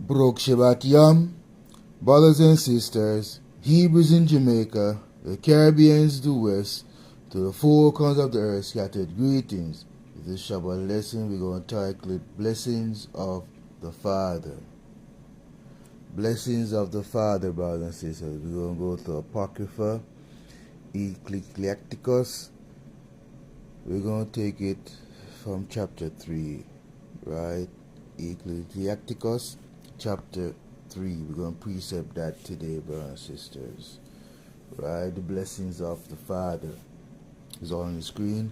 Brooke Shabbat Yom, brothers and sisters, Hebrews in Jamaica, the Caribbeans due west, to the four corners of the earth scattered greetings. This Shabbat lesson we're going to title it Blessings of the Father. Blessings of the Father, brothers and sisters. We're going to go to Apocrypha, Ecclesiasticus. We're going to take it from chapter 3, right? Ecclesiasticus, chapter 3. We're going to precept that today, brothers and sisters. Right? The blessings of the Father is on the screen.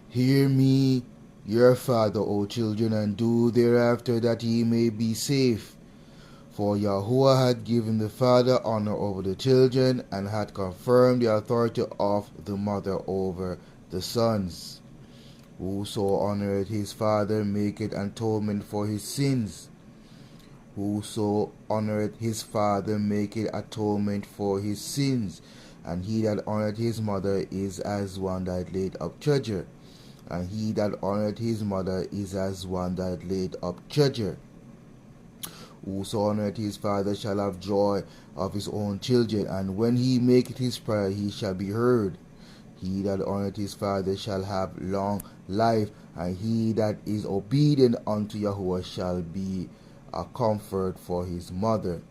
Hear me, your Father, O children, and do thereafter that ye may be safe. For Yahuwah had given the father honor over the children, and had confirmed the authority of the mother over the sons. Whoso honoreth his father maketh atonement for his sins. Whoso honoreth his father maketh atonement for his sins. And he that honoreth his mother is as one that laid up treasure. And he that honoreth his mother is as one that laid up treasure. Whoso honoreth his father shall have joy of his own children, and when he maketh his prayer he shall be heard. He that honoreth his father shall have long life, and he that is obedient unto Yahuwah shall be a comfort for his mother.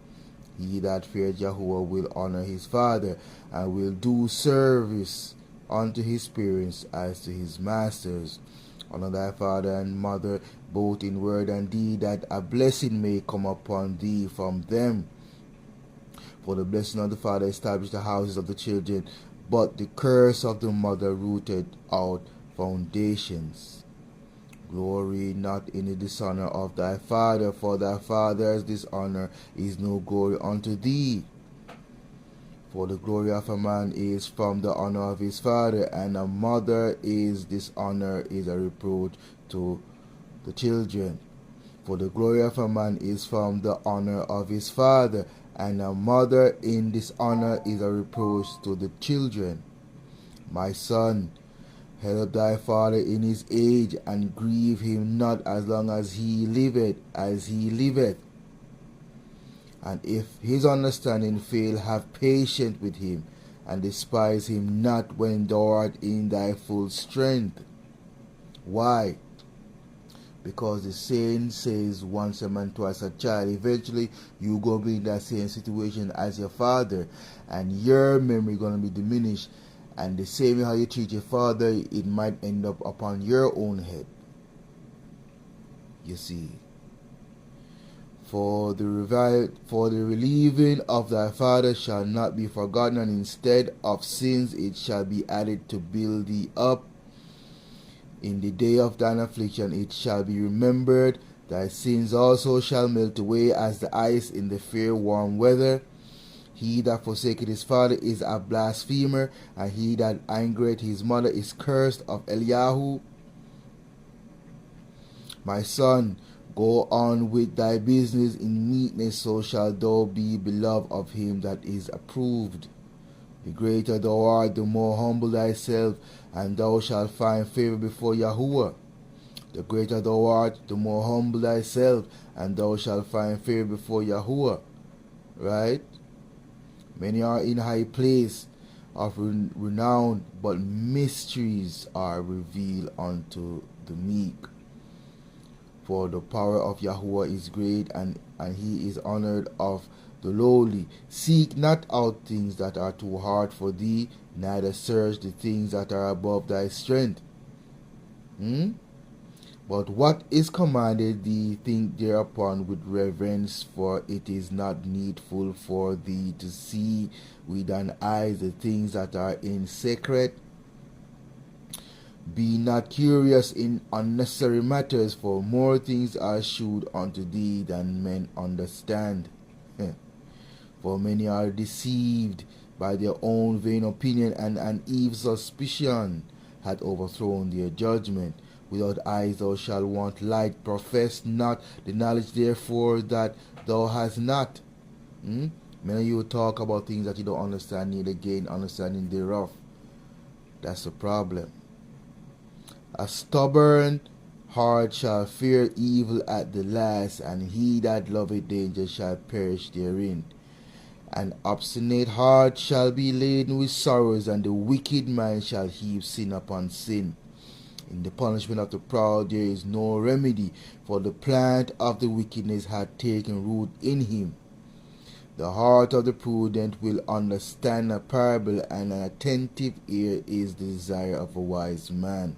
He that feareth Yahuwah will honor his father, and will do service unto his parents as to his masters. Honor thy father and mother, both in word and deed, that a blessing may come upon thee from them. For the blessing of the father established the houses of the children, but the curse of the mother rooted out foundations. Glory not in the dishonor of thy father, for thy father's dishonor is no glory unto thee. For the glory of a man is from the honor of his father, and a mother is dishonor is a reproach to the children. For the glory of a man is from the honor of his father, and a mother in dishonor is a reproach to the children. My son, help thy father in his age, and grieve him not as long as he liveth, And if his understanding fail, have patience with him, and despise him not when thou art in thy full strength. Why? Because the saying says, once a man, twice a child. Eventually, you going to be in that same situation as your father, and your memory going to be diminished. And the same way how you treat your father, it might end up upon your own head. You see. For the relieving of thy father shall not be forgotten, and instead of sins it shall be added to build thee up. In the day of thine affliction it shall be remembered. Thy sins also shall melt away as the ice in the fair warm weather. He that forsaketh his father is a blasphemer, and he that angereth his mother is cursed of Eliyahu. My son, go on with thy business in meekness, so shalt thou be beloved of him that is approved. The greater thou art, the more humble thyself, and thou shalt find favor before Yahuwah. The greater thou art, the more humble thyself, and thou shalt find favor before Yahuwah. Right? Many are in high place of renown, but mysteries are revealed unto the meek. For the power of Yahuwah is great, and he is honored of the lowly. Seek not out things that are too hard for thee, neither search the things that are above thy strength. But what is commanded thee, think thereupon with reverence, for it is not needful for thee to see with thine eyes the things that are in secret. Be not curious in unnecessary matters, for more things are shewed unto thee than men understand. For many are deceived by their own vain opinion, and an evil suspicion hath overthrown their judgment. Without eyes thou shalt want light. Profess not the knowledge therefore that thou hast not. Many of you talk about things that you don't understand, need again understanding thereof. That's the problem. A stubborn heart shall fear evil at the last, and he that loveth danger shall perish therein. An obstinate heart shall be laden with sorrows, and the wicked man shall heap sin upon sin. In the punishment of the proud there is no remedy, for the plant of the wickedness hath taken root in him. The heart of the prudent will understand a parable, and an attentive ear is the desire of a wise man.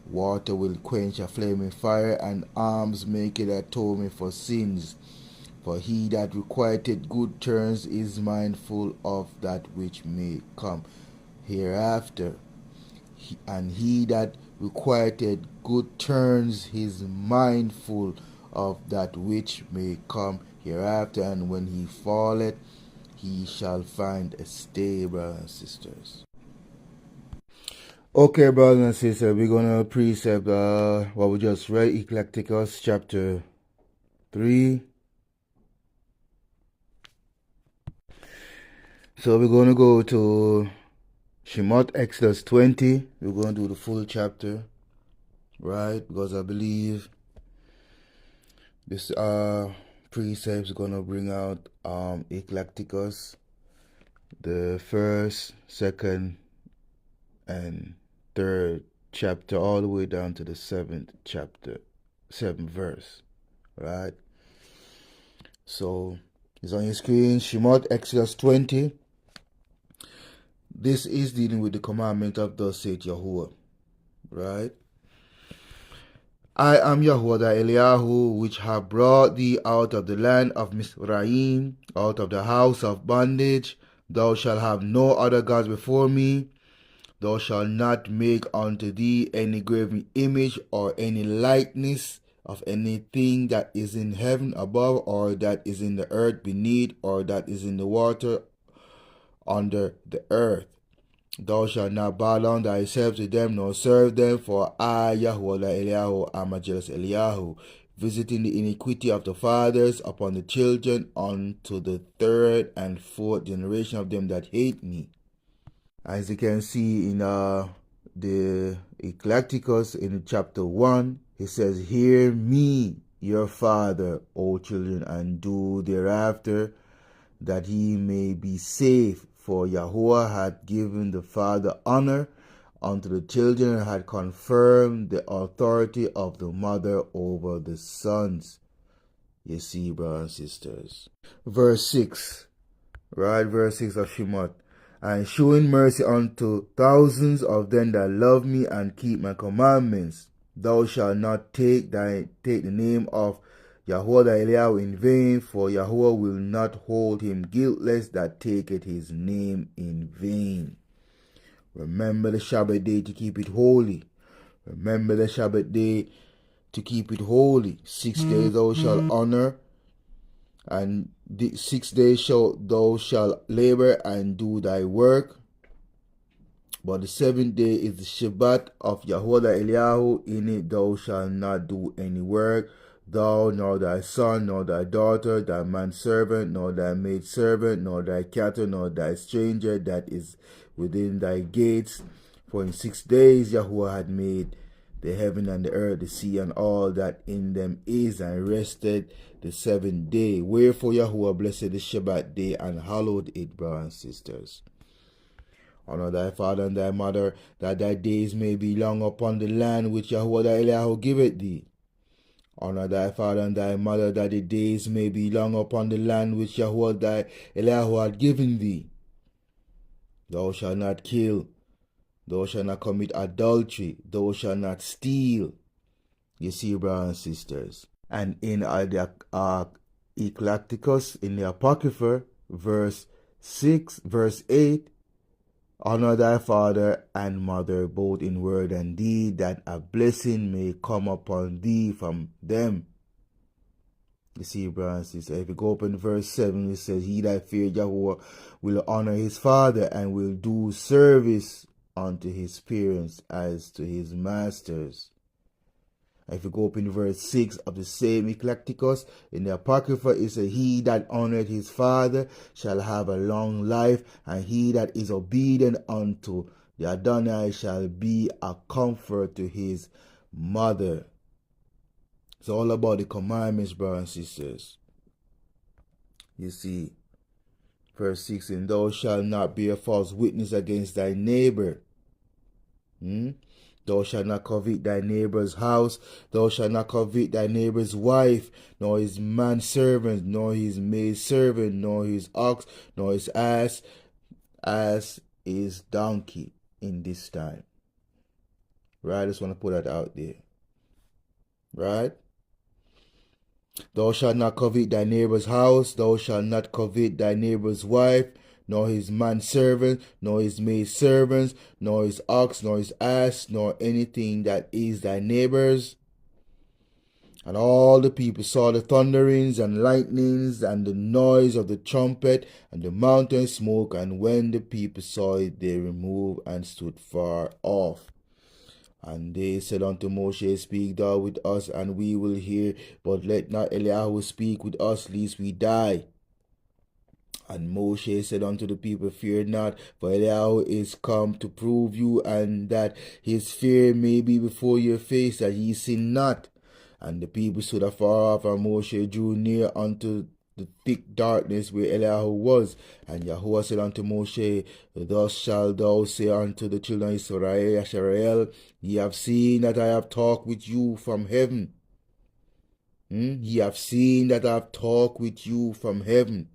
Water will quench a flaming fire, and alms make it atonement for sins. For he that requiteth good turns is mindful of that which may come hereafter. And he that requiteth good turns is mindful of that which may come hereafter. And when he falleth, he shall find a stay, brothers and sisters. Okay, brothers and sisters, we're going to precept what we just read, Ecclesiastes chapter 3. So we're going to go to Shemot Exodus 20. We're going to do the full chapter, right? Because I believe this precept is going to bring out Ecclesiastes, the first, second, and third chapter, all the way down to the seventh chapter, 7th verse, right? So it's on your screen, Shemot Exodus 20. This is dealing with the commandment of thus saith Yahuwah, right? I am Yahuwah thy Eliyahu, which have brought thee out of the land of Mizraim, out of the house of bondage. Thou shalt have no other gods before me. Thou shalt not make unto thee any graven image or any likeness of anything that is in heaven above, or that is in the earth beneath, or that is in the water under the earth. Thou shalt not bow down thyself to them, nor serve them, for I, Yahuwah thy Eliyahu, am a jealous Eliyahu, visiting the iniquity of the fathers upon the children unto the third and fourth generation of them that hate me. As you can see in the Ecclesiastes in chapter 1, he says, Hear me, your father, O children, and do thereafter, that he may be safe. For Yahuwah had given the father honor unto the children, and had confirmed the authority of the mother over the sons. You see, brothers and sisters. Verse 6, right? Verse 6 of Shemot. And showing mercy unto thousands of them that love me and keep my commandments. Thou shalt not take the name of Yahuwah thy Eliyahu in vain, for Yahuwah will not hold him guiltless that taketh his name in vain. Remember the Sabbath day to keep it holy. Remember the Sabbath day to keep it holy. 6 days thou shalt honor, and 6 days thou shalt labor and do thy work. But the 7th day is the Shabbat of Yahuwah thy Eliyahu. In it thou shalt not do any work, thou, nor thy son, nor thy daughter, thy manservant, nor thy maidservant, nor thy cattle, nor thy stranger that is within thy gates. For in 6 days Yahuwah had made the heaven and the earth, the sea, and all that in them is, and rested the 7th day. Wherefore Yahuwah blessed the Shabbat day and hallowed it, brothers and sisters. Honor thy father and thy mother, that thy days may be long upon the land which Yahuwah thy Eliyahu giveth thee. Honor thy father and thy mother, that the days may be long upon the land which Yahuwah thy Eliyahu had given thee. Thou shalt not kill. Thou shalt not commit adultery. Thou shalt not steal. You see, brothers and sisters. And in the Eclecticus, in the Apocrypha, verse 8, honor thy father and mother both in word and deed, that a blessing may come upon thee from them. You see, brothers and sisters, if you go up in verse 7, it says, he that fear Yahuwah will honor his father and will do service unto his parents as to his masters. If you go up in verse 6 of the same Eclecticus, in the Apocrypha, it says, he that honoreth his father shall have a long life, and he that is obedient unto the Adonai shall be a comfort to his mother. It's all about the commandments, brothers and sisters. You see, verse 6, and thou shalt not bear false witness against thy neighbor. Thou shalt not covet thy neighbor's house. Thou shalt not covet thy neighbor's wife, nor his manservant, nor his maidservant, nor his ox, nor his ass, as is donkey in this time. Right? I just want to put that out there. Right? Thou shalt not covet thy neighbor's house. Thou shalt not covet thy neighbor's wife, nor his manservant, nor his maidservants, nor his ox, nor his ass, nor anything that is thy neighbor's. And all the people saw the thunderings and lightnings and the noise of the trumpet and the mountain smoke. And when the people saw it, they removed and stood far off. And they said unto Moshe, speak thou with us, and we will hear, but let not Eliyahu speak with us, lest we die. And Moshe said unto the people, fear not, for Eliyahu is come to prove you, and that his fear may be before your face, that ye sin not. And the people stood afar off, and Moshe drew near unto the thick darkness where Eliyahu was. And Yahuwah said unto Moshe, thus shalt thou say unto the children of Israel, ye have seen that I have talked with you from heaven. Ye have seen that I have talked with you from heaven.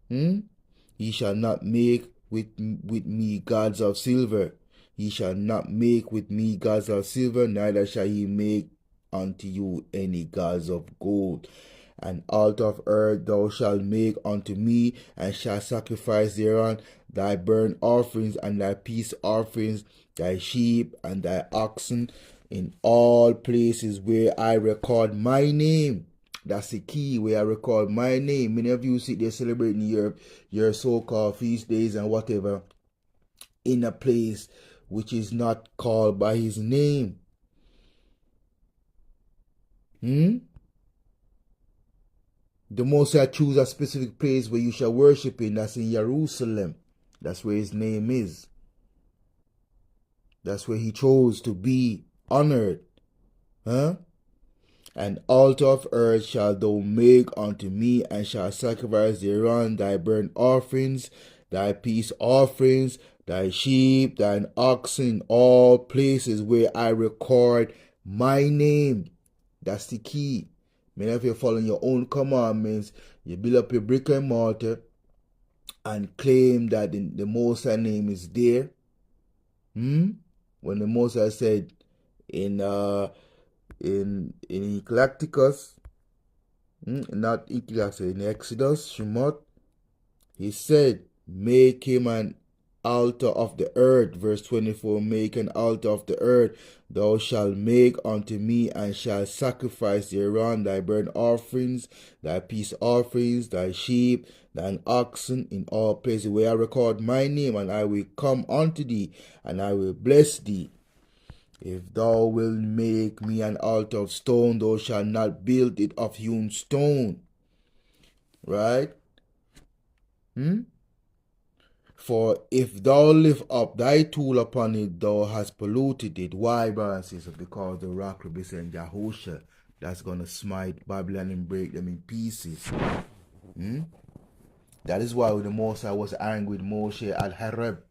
Ye shall not make with me gods of silver. Ye shall not make with me gods of silver, neither shall ye make unto you any gods of gold. An altar of earth thou shalt make unto me, and shalt sacrifice thereon thy burnt offerings and thy peace offerings, thy sheep and thy oxen, in all places where I record my name. That's the key, where I record my name. Many of you sit there celebrating your so-called feast days and whatever in a place which is not called by his name. The Most High choose a specific place where you shall worship in. That's in Jerusalem. That's where his name is. That's where he chose to be honored. An altar of earth shalt thou make unto me, and shalt sacrifice thereon thy burnt offerings, thy peace offerings, thy sheep, thine oxen, all places where I record my name. That's the key. Many of you following your own commandments, you build up your brick and mortar and claim that the Most High name is there. When the Most High said in Eclecticus, not Eclecticus, in Exodus, Shemot, he said, make him an altar of the earth. Verse 24, make an altar of the earth. Thou shalt make unto me, and shalt sacrifice thereon thy burnt offerings, thy peace offerings, thy sheep, thine oxen, in all places where I record my name, and I will come unto thee, and I will bless thee. If thou wilt make me an altar of stone, thou shalt not build it of hewn stone. Right? For if thou lift up thy tool upon it, thou hast polluted it. Why, brothers and sisters? Because the rock represents Yahusha. That's going to smite Babylon and break them in pieces. That is why the Most High was angry with Moshe at Horeb.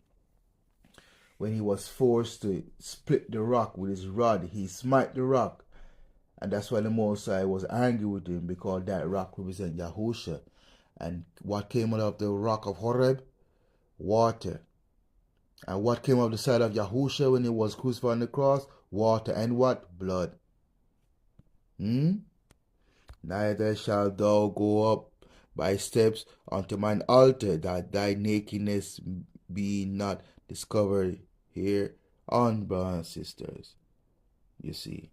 When he was forced to split the rock with his rod, he smite the rock. And that's why the Most High was angry with him, because that rock represents Yahusha. And what came out of the rock of Horeb? Water. And what came out the side of Yahusha when he was crucified on the cross? Water and what? Blood. Neither shalt thou go up by steps unto mine altar, that thy nakedness be not discovered here on, brothers and sisters. You see.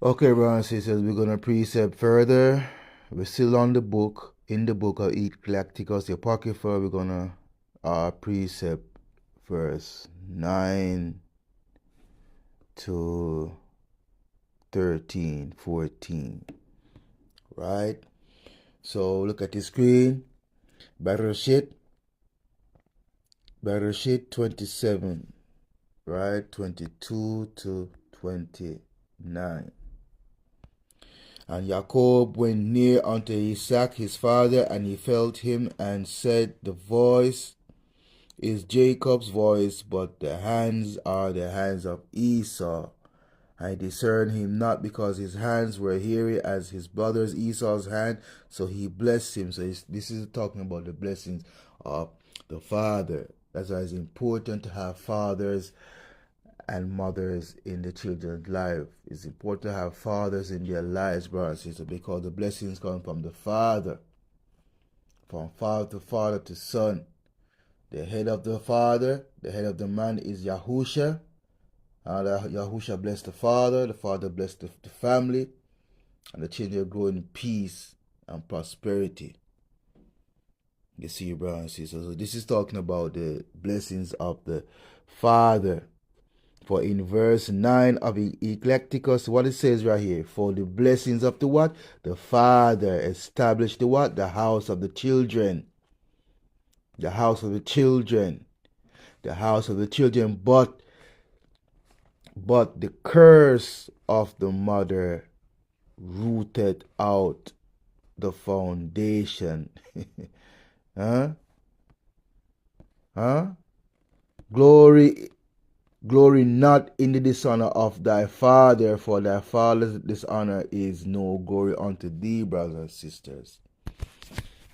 Okay, brothers and sisters, we're going to precept further. We're still on the book, in the book of Ecclesiasticus, the Apocrypha. We're going to precept verse 9 to 13, 14. Right? So look at the screen. Bereshit 27, right? 22 to 29. And Jacob went near unto Isaac his father, and he felt him, and said, the voice is Jacob's voice, but the hands are the hands of Esau. I discerned him not, because his hands were hairy as his brother's Esau's hand, so he blessed him. So this is talking about the blessings of the father. That's why it's important to have fathers and mothers in the children's life. It's important to have fathers in their lives, brothers and sisters, because the blessings come from the father, from father to son. The head of the father, the head of the man is Yahusha. Yahusha blessed the father blessed the family, and the children grow in peace and prosperity. You see, brothers and sisters. So this is talking about the blessings of the father. For in verse 9 of Ecclesiasticus, what it says right here, for the blessings of the what? The father established the what? The house of the children. The house of the children. The house of the children, but the curse of the mother rooted out the foundation. Glory not in the dishonor of thy father, for thy father's dishonor is no glory unto thee, brothers and sisters.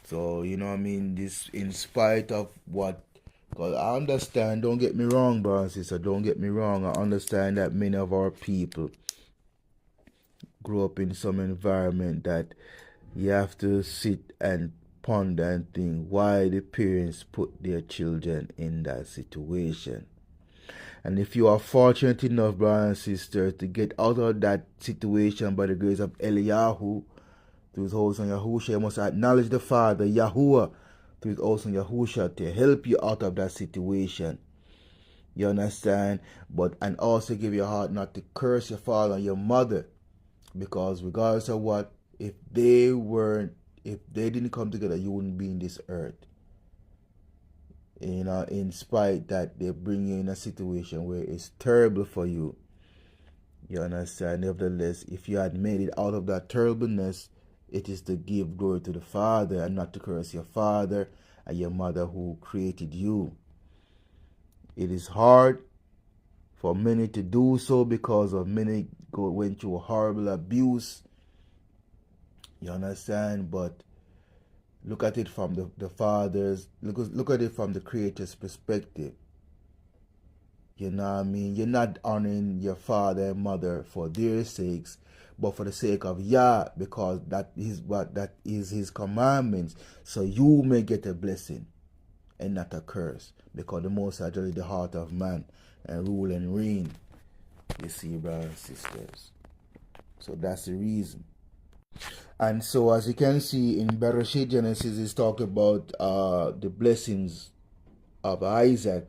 So, you know what I mean? This, in spite of what, because I understand, don't get me wrong, brothers and sisters, don't get me wrong. I understand that many of our people grow up in some environment that you have to sit and ponder and think why the parents put their children in that situation. And if you are fortunate enough, brothers and sisters, to get out of that situation by the grace of Eliyahu, through his holy son Yahusha, you must acknowledge the Father, Yahuwah, through his holy son Yahusha, to help you out of that situation. You understand? And also give your heart not to curse your father and your mother, because regardless of what, if they didn't come together, you wouldn't be in this earth. You know, in spite that they bring you in a situation where it's terrible for you. You understand? Nevertheless, if you had made it out of that terribleness, it is to give glory to the Father and not to curse your father and your mother who created you. It is hard for many to do so, because of many went through horrible abuse. You understand? But look at it from the Father's, look at it from the Creator's perspective. You know what I mean? You're not honoring your father and mother for their sakes, but for the sake of Yah, because that is his commandments, so you may get a blessing and not a curse, because the Most High judges the heart of man and rule and reign. You see, brothers and sisters. So that's the reason. And so, as you can see in Bereshit Genesis, it's talk about the blessings of Isaac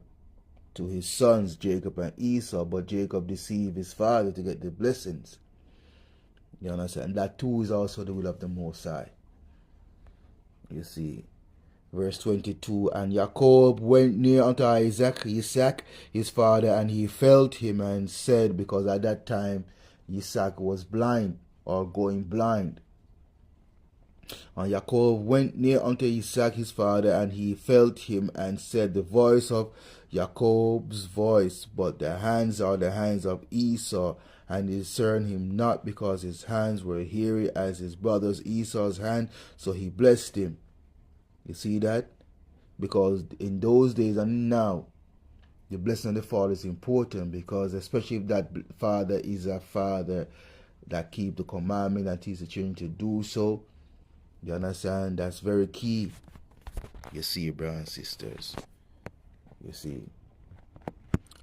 to his sons, Jacob and Esau, but Jacob deceived his father to get the blessings. You understand? And that too is also the will of the Most High. You see. Verse 22, and Jacob went near unto Isaac his father, and he felt him and said, because at that time Isaac was blind or going blind. And Jacob went near unto Isaac his father, and he felt him and said, the voice of Jacob's voice, but the hands are the hands of Esau, and he discerned him not, because his hands were hairy as his brother's Esau's hand, so he blessed him. You see that? Because in those days and now, the blessing of the father is important, because especially if that father is a father that keep the commandment and teach the children to do so, you understand? That's very key. You see, brothers and sisters. You see.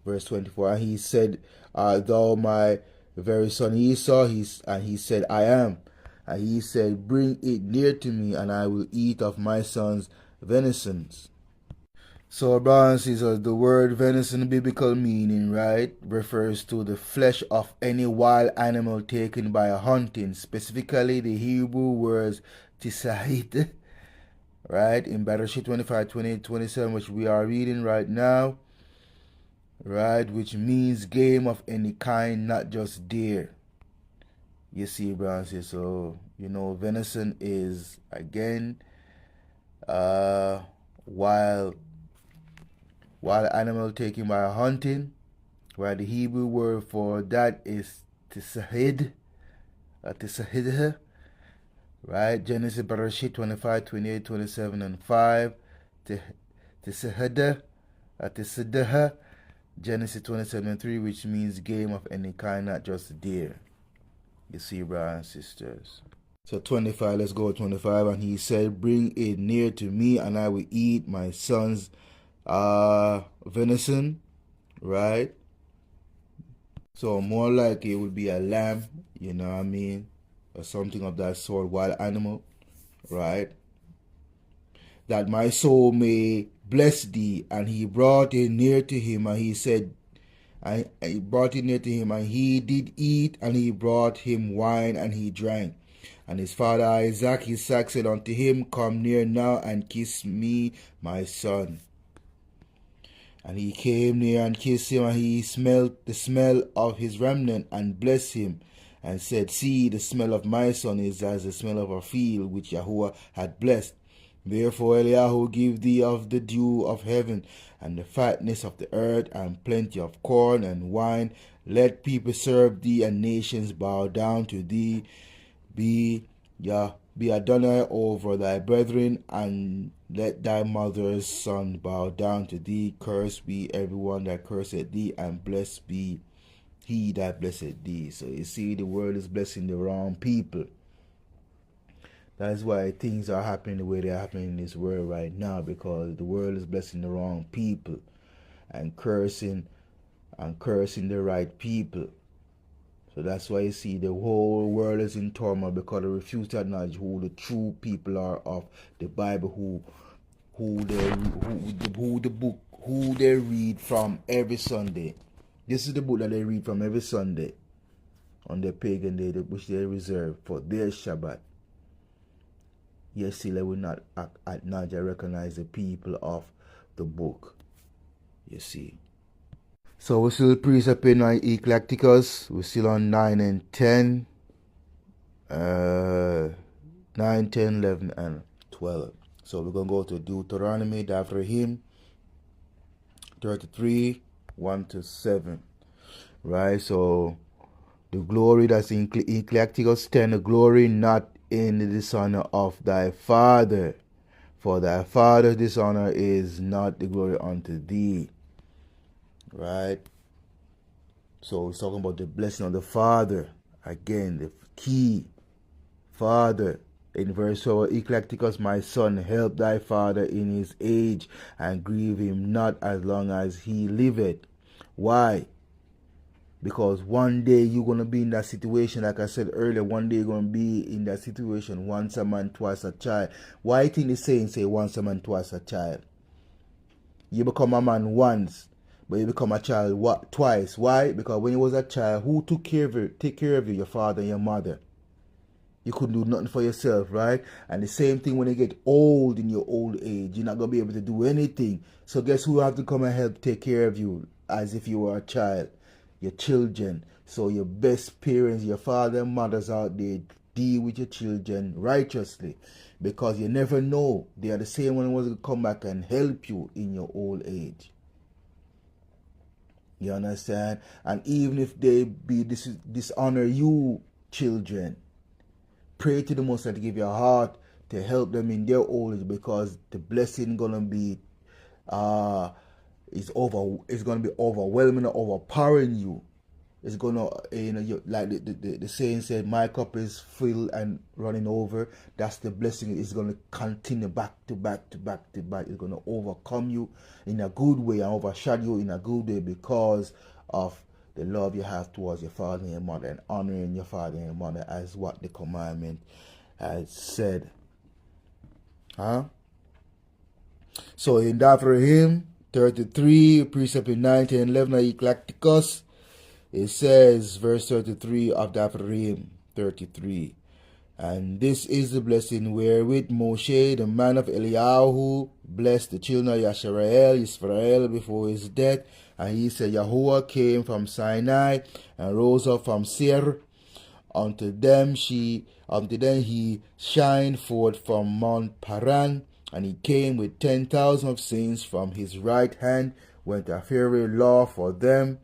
Verse 24, and he said, art thou my very son Esau? And he said, I am. And he said, bring it near to me, and I will eat of my son's venisons. So, brothers and sisters, the word venison, biblical meaning, right, refers to the flesh of any wild animal taken by a hunting, specifically the Hebrew words tisahit, right, in Bereshit 25, 28, 27, which we are reading right now, right, which means game of any kind, not just deer. You see, brothers, so, you know, venison is, again, wild animal taken by hunting, right? The Hebrew word for that is tisahid, right? Genesis, Bereshit 25, 28, 27, and 5. Tisahida, Genesis 27 and 3, which means game of any kind, not just deer. You see, brothers and sisters. So 25, let's go 25. And he said, bring it near to me, and I will eat my son's venison, right? So more likely it would be a lamb, you know what I mean? Or something of that sort, wild animal, right? That my soul may bless thee. And he brought it near to him, and he said, and he brought it near to him, and he did eat, and he brought him wine, and he drank. And his father Isaac said unto him, come near now, and kiss me, my son. And he came near and kissed him, and he smelt the smell of his remnant, and blessed him, and said, see, the smell of my son is as the smell of a field which Yahuwah had blessed. Therefore Eliyahu give thee of the dew of heaven, and the fatness of the earth, and plenty of corn and wine. Let people serve thee, and nations bow down to thee. Be Adonai over thy brethren, and let thy mother's son bow down to thee. Cursed be everyone that curseth thee, and blessed be he that blesseth thee. So you see, the world is blessing the wrong people. That's why things are happening the way they're happening in this world right now, because the world is blessing the wrong people and cursing the right people. So that's why you see the whole world is in turmoil, because they refuse to acknowledge who the true people are of the Bible, who they read from every Sunday. This is the book that they read from every Sunday on their pagan day, which they reserve for their Shabbat. Yes, still they will not acknowledge or recognize the people of the book. You see. So we're still precept in Ecclesiasticus. We're still on 9 and 10. 9, 10, 11, and 12. So we're going to go to Deuteronomy, after him, 33, 1 to 7. Right? So the glory that's in Ecclesiasticus 10, the glory not in the dishonor of thy father. For thy father's dishonor is not the glory unto thee. Right? So it's talking about the blessing of the father. Again, the key. Father. In verse 12, Ecclesiasticus, my son, help thy father in his age, and grieve him not as long as he liveth. Why? Because one day you're going to be in that situation, like I said earlier, one day you're going to be in that situation, once a man, twice a child. Why you think the saying say once a man, twice a child? You become a man once, but you become a child twice. Why? Because when you was a child, who took care of you? Take care of you, your father and your mother. You couldn't do nothing for yourself, right? And the same thing when you get old in your old age, you're not gonna be able to do anything. So guess who have to come and help take care of you as if you were a child? Your children. So your best parents, your father and mothers out there, deal with your children righteously, because you never know, they are the same one who will come back and help you in your old age. You understand? And even if they dishonor you, children, pray to the Most High to give you a heart to help them in their old age, because the blessing gonna be it's gonna be overwhelming, overpowering you. It's gonna, like the saying said, my cup is full and running over. That's the blessing. It's gonna continue back to back to back to back. It's gonna overcome you in a good way and overshadow you in a good way, because of the love you have towards your father and your mother, and honoring your father and your mother as what the commandment has said. So in Davraim 33, precept in 19 and 11 of Eclecticus, it says, verse 33 of Davraim 33, and this is the blessing wherewith Moshe, the man of Eliyahu, blessed the children of Yisrael before his death. And he said, Yahuwah came from Sinai and rose up from Seir. Unto them he shined forth from Mount Paran, and he came with 10,000 of saints from his right hand, went a fair law for them.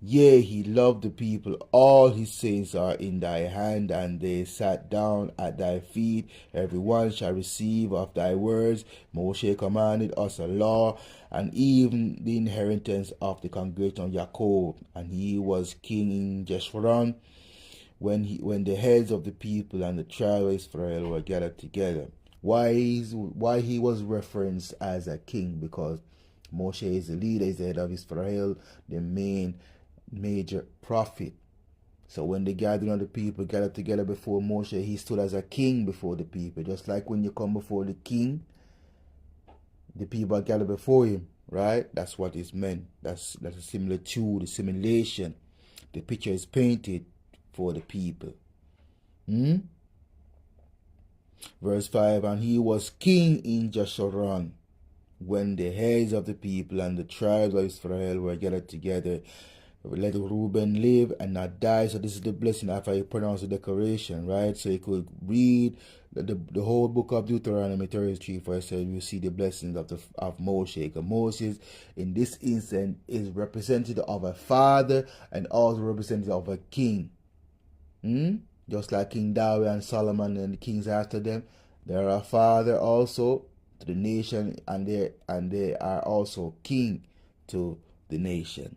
Yea, he loved the people. All his saints are in thy hand, and they sat down at thy feet. Every one shall receive of thy words. Moshe commanded us a law, and even the inheritance of the congregation of Jacob. And he was king in Jeshurun, when the heads of the people and the tribe of Israel were gathered together. Why he was referenced as a king? Because Moshe is the leader, is the head of Israel, the major prophet. So when the gathering of the people gathered together before Moshe, he stood as a king before the people. Just like when you come before the king, the people are gathered before him, right? That's what is meant. That's a similitude, the simulation. The picture is painted for the people. Verse 5, and he was king in Jeshurun, when the heads of the people and the tribes of Israel were gathered together. Let Reuben live and not die. So this is the blessing after you pronounce the declaration, right? So you could read the whole book of Deuteronomy 33 for yourself. You see the blessings of Moshe. Because Moses, in this instance, is representative of a father and also representative of a king. Just like King David and Solomon and the kings after them, they are a father also to the nation, and they are also king to the nation.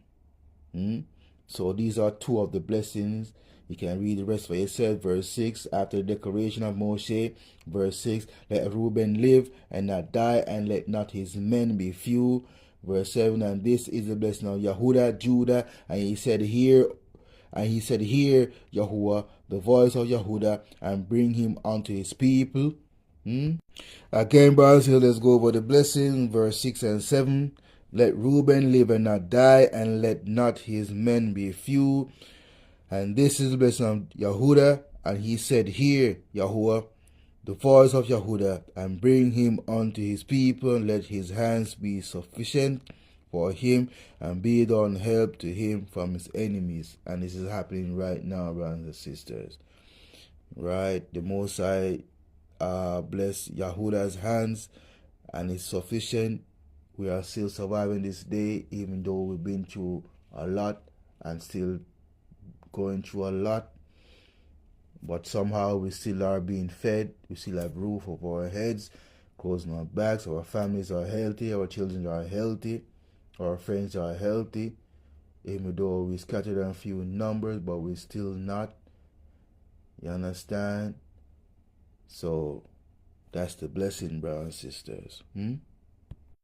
So these are two of the blessings. You can read the rest for yourself. Verse 6, after the declaration of Moshe, verse 6, let Reuben live and not die, and let not his men be few. Verse 7, and this is the blessing of Yehuda, Judah, and he said, hear, Yahuwah, the voice of Yehuda, and bring him unto his people. Again, brothers, let's go over the blessing, verse 6 and 7. Let Reuben live and not die, and let not his men be few. And this is the blessing of Yehuda. And he said, hear, Yahuwah, the voice of Yehuda, and bring him unto his people, and let his hands be sufficient for him, and be done help to him from his enemies. And this is happening right now, brothers and sisters. Right? The Most High bless Yehuda's hands, and it's sufficient. We are still surviving this day, even though we've been through a lot and still going through a lot. But somehow we still are being fed. We still have roof over our heads, clothes on our backs. Our families are healthy. Our children are healthy. Our friends are healthy. Even though we scattered in few numbers, but we're still not. You understand? So that's the blessing, brothers and sisters.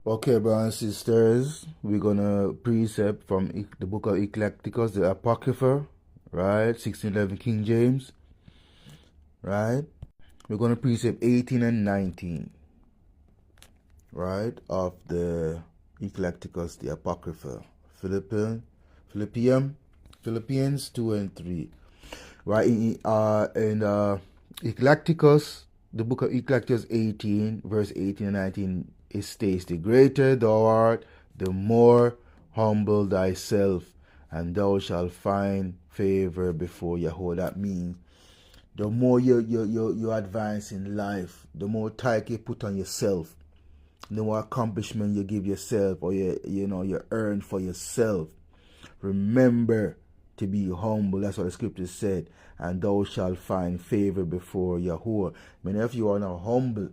Okay, brothers and sisters, we're gonna precept from the book of Eclecticus, the Apocrypha, right? 1611 King James, right? We're gonna precept 18 and 19, right, of the Eclecticus, the Apocrypha, Philippians 2 and 3. Right, in Eclecticus, the book of Eclecticus 18, verse 18 and 19, it states, the greater thou art, the more humble thyself, and thou shalt find favor before Yahweh. That means the more you advance in life, the more time you put on yourself, the more accomplishment you give yourself, or you earn for yourself. Remember to be humble. That's what the scripture said. And thou shalt find favor before Yahweh. I mean, if you are not humble,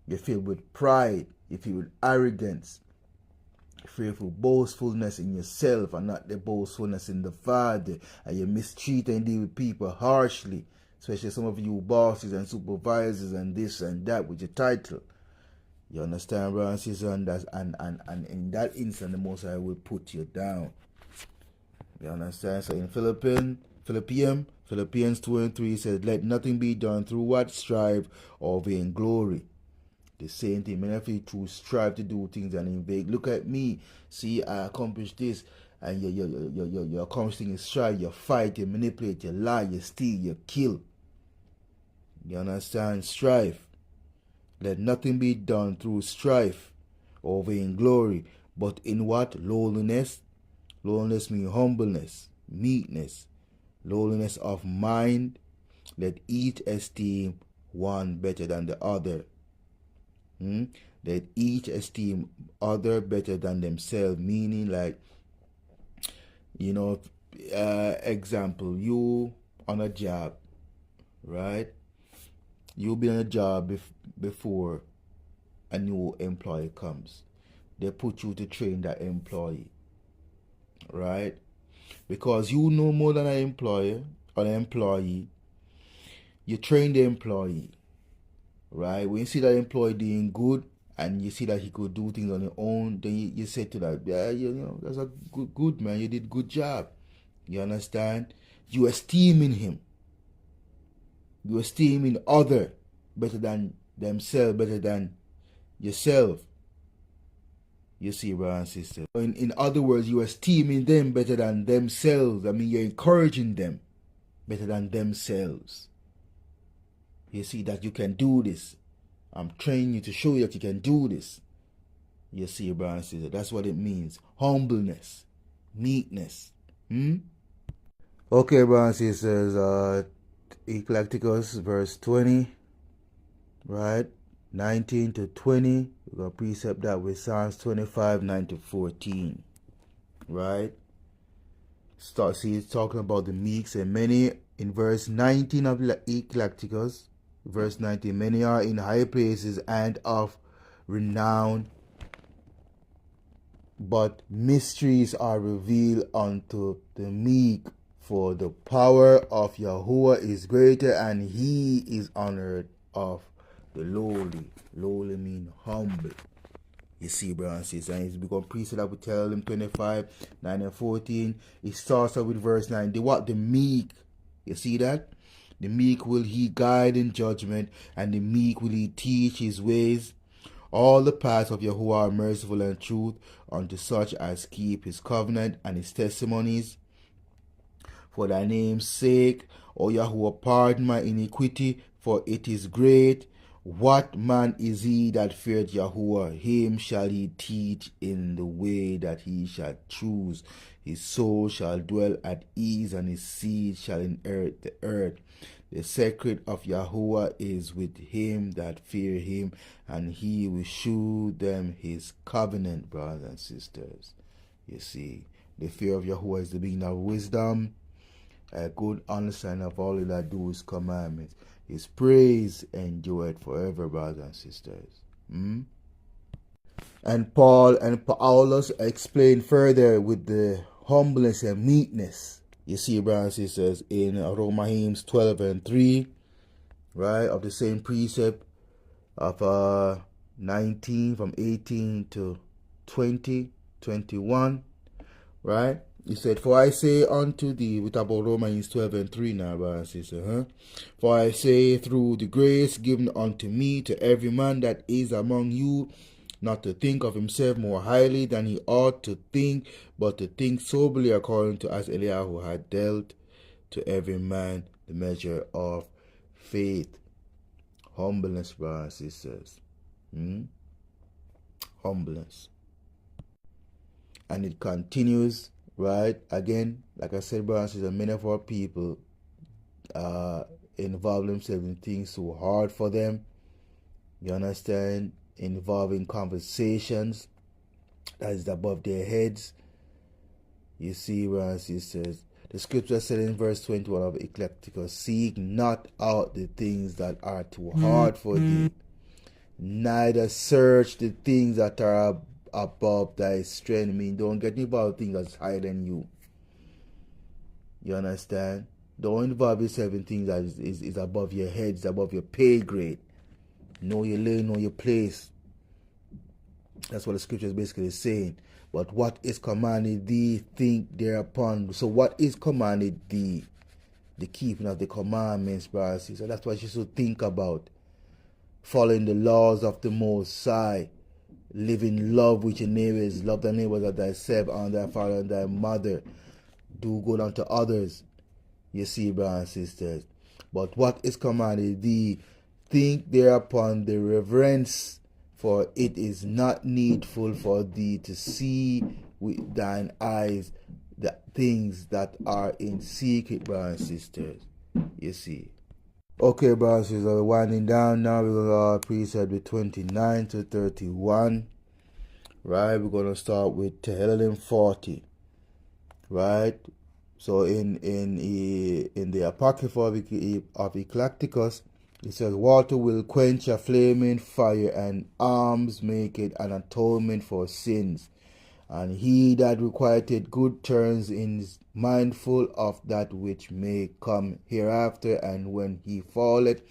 you feel with pride, you feel with arrogance, you feel with boastfulness in yourself and not the boastfulness in the Father, and you mistreat and deal with people harshly, especially some of you bosses and supervisors and this and that with your title. You understand, brothers and sisters? And in that instant, the Most High will put you down. You understand? So in Philippians 2 and 3 says, let nothing be done through what? Strive or vainglory. The same thing. Many of you to strive to do things and in vain. Look at me. See, I accomplished this. And you're accomplishing is strive. You fight, you manipulate, you lie, you steal, you kill. You understand? Strive. Let nothing be done through strife or vainglory, but in what? Lowliness. Lowliness means humbleness, meekness, lowliness of mind. Let each esteem one better than the other. Let each esteem other better than themselves. Meaning, like, example, you on a job, right? You've been on a job before a new employee comes. They put you to train that employee, right? Because you know more than an employer or an employee. You train the employee, right? When you see that employee doing good and you see that he could do things on his own, then you say to that, yeah, that's a good man. You did good job. You understand? You esteeming him. You esteeming other better than themselves, better than yourself. You see, brothers and sisters. In other words, you esteeming them better than themselves. I mean, you're encouraging them better than themselves. You see that you can do this. I'm training you to show you that you can do this. You see, brothers and sisters. That's what it means. Humbleness. Meekness. Okay, brothers and sisters. Eclecticus verse 20, right? 19 to 20. We're going to precept that with Psalms 25, 9 to 14, right? It's talking about the meeks, and many in verse 19 of Eclecticus, verse 19, many are in high places and of renown, but mysteries are revealed unto the meek. For the power of Yahuwah is greater, and he is honored of the lowly. Lowly mean humble. You see, brothers and sisters, and it's become precept that we tell them 25, 9 and 14. It starts out with verse 9. The meek. You see that? The meek will he guide in judgment, and the meek will he teach his ways. All the paths of Yahuwah are merciful and truth unto such as keep his covenant and his testimonies. For thy name's sake, O Yahuwah, pardon my iniquity, for it is great. What man is he that feareth Yahuwah? Him shall he teach in the way that he shall choose. His soul shall dwell at ease, and his seed shall inherit the earth. The secret of Yahuwah is with him that fear him, and he will shew them his covenant, brothers and sisters. You see, the fear of Yahuwah is the beginning of wisdom. A good understanding of all that do his commandments. His praise endureth forever, brothers and sisters. And Paul and Paulus explain further with the humbleness and meekness. You see, brothers and sisters, in Romans 12 and 3, right, of the same precept of 19 from 18 to 20, 21, right? He said, for I say unto thee, we talk about Romans 12 and 3 now, brothers and sisters, For I say, through the grace given unto me, to every man that is among you, not to think of himself more highly than he ought to think, but to think soberly according to as Eliyahu had dealt to every man the measure of faith. Humbleness, brothers and sisters. Humbleness. And it continues, right? Again, like I said, brothers and sisters, many of our people involve themselves in things so hard for them. You understand? Involving conversations that is above their heads. You see, brothers and sisters, the scripture said in verse 21 of Ecclesiastes, seek not out the things that are too hard for thee, neither search the things that are above thy strength. I mean, don't get involved with things that's higher than you. You understand? Don't involve yourself in things that is above your heads, above your pay grade. Know your lane, know your place. That's what the scripture is basically saying. But what is commanded thee, think thereupon. So what is commanded thee? The keeping of the commandments, brothers. So that's what you should think about. Following the laws of the Most High. Living love with your neighbors. Love thy neighbors as thyself, and thy father and thy mother. Do good unto others. You see, brothers and sisters. But what is commanded thee, think thereupon the reverence, for it is not needful for thee to see with thine eyes the things that are in secret, brothers and sisters. You see. Okay, brothers and sisters, we're winding down now. We're going to precept with 29 to 31. Right? We're going to start with Tehillim 40. Right? So in the Apocrypha of Eclecticus, it says, water will quench a flaming fire, and alms make it an atonement for sins. And he that requiteth good turns is mindful of that which may come hereafter, and when he falleth,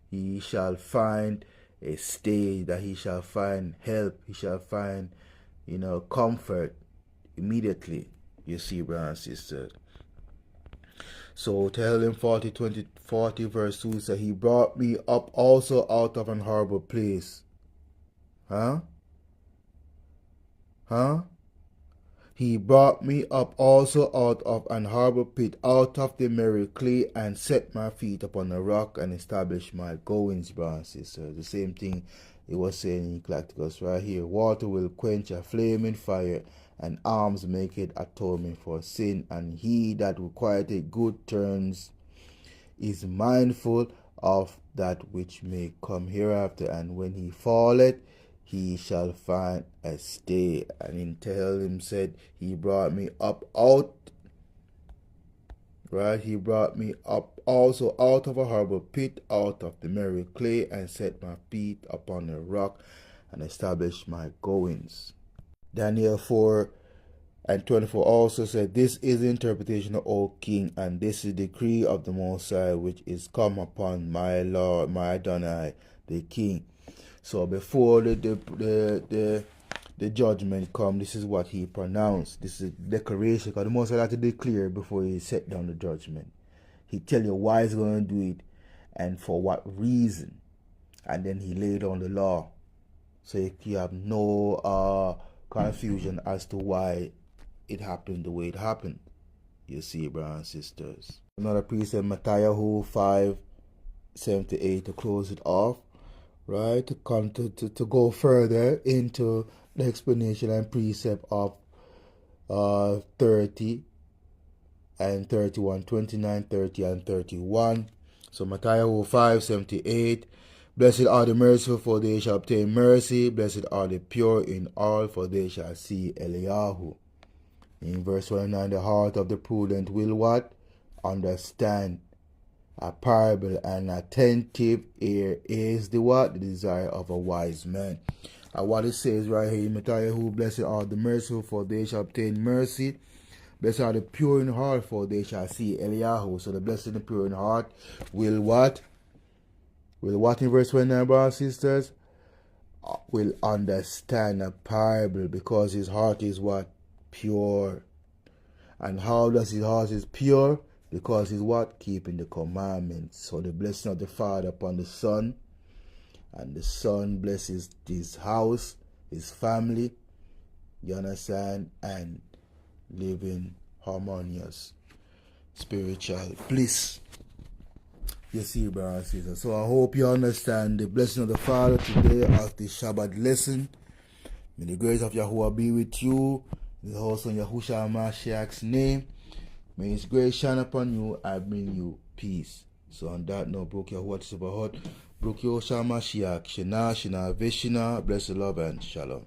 he shall find a stay, that he shall find help, he shall find, comfort immediately. You see, brothers and sisters. So Tehillim 40 verse 2 says, he brought me up also out of an horrible place. He brought me up also out of an horrible pit, out of the merry clay, and set my feet upon a rock, and established my goings, brothers and sisters. The same thing it was saying in Eclecticus right here. Water will quench a flaming fire, and alms make it atonement for sin. And he that requiteth good turns is mindful of that which may come hereafter, and when he falleth, he shall find a stay. And in Tehillim said, he brought me up out, right? He brought me up also out of a horrible pit, out of the merry clay, and set my feet upon a rock, and established my goings. Daniel 4 and 24 also said, this is the interpretation of O King, and this is the decree of the Most High, which is come upon my Lord, my Adonai, the King. So before the judgment come, this is what he pronounced. This is declaration, because the Most High had to declare before he set down the judgment. He tell you why he's going to do it and for what reason, and then he laid on the law, so you have no confusion as to why it happened the way it happened. You see, brothers and sisters. Another precept, Matthew 5:78, to close it off. Right, to go further into the explanation and precept of 30 and 31, 29, 30 and 31. So Matthew 5:78, blessed are the merciful, for they shall obtain mercy. Blessed are the pure in all, for they shall see Eliyahu. In verse 29, the heart of the prudent will what? Understand a parable, and attentive ear is the what? The desire of a wise man. And what it says right here in Matthew, blessed are the merciful, for they shall obtain mercy. Blessed are the pure in heart, for they shall see Eliyahu. So the blessed and the pure in heart will what? Will what in verse 29, brothers and sisters? Will understand a parable, because his heart is what? Pure. And how does his heart is pure? Because he's what? Keeping the commandments. So the blessing of the Father upon the Son, and the Son blesses his house, his family, you understand, and living harmonious spiritual bliss. You see, brothers and sisters. So I hope you understand the blessing of the Father today as the Shabbat lesson. May the grace of Yahuwah be with you. In the house of Yahushua Mashiach's name. May his grace shine upon you and bring you peace. So on that note, Baruch Yahuwah Tzibahot, Baruch Yahushua Mashiach, Shana, Vishna, blessed love and shalom.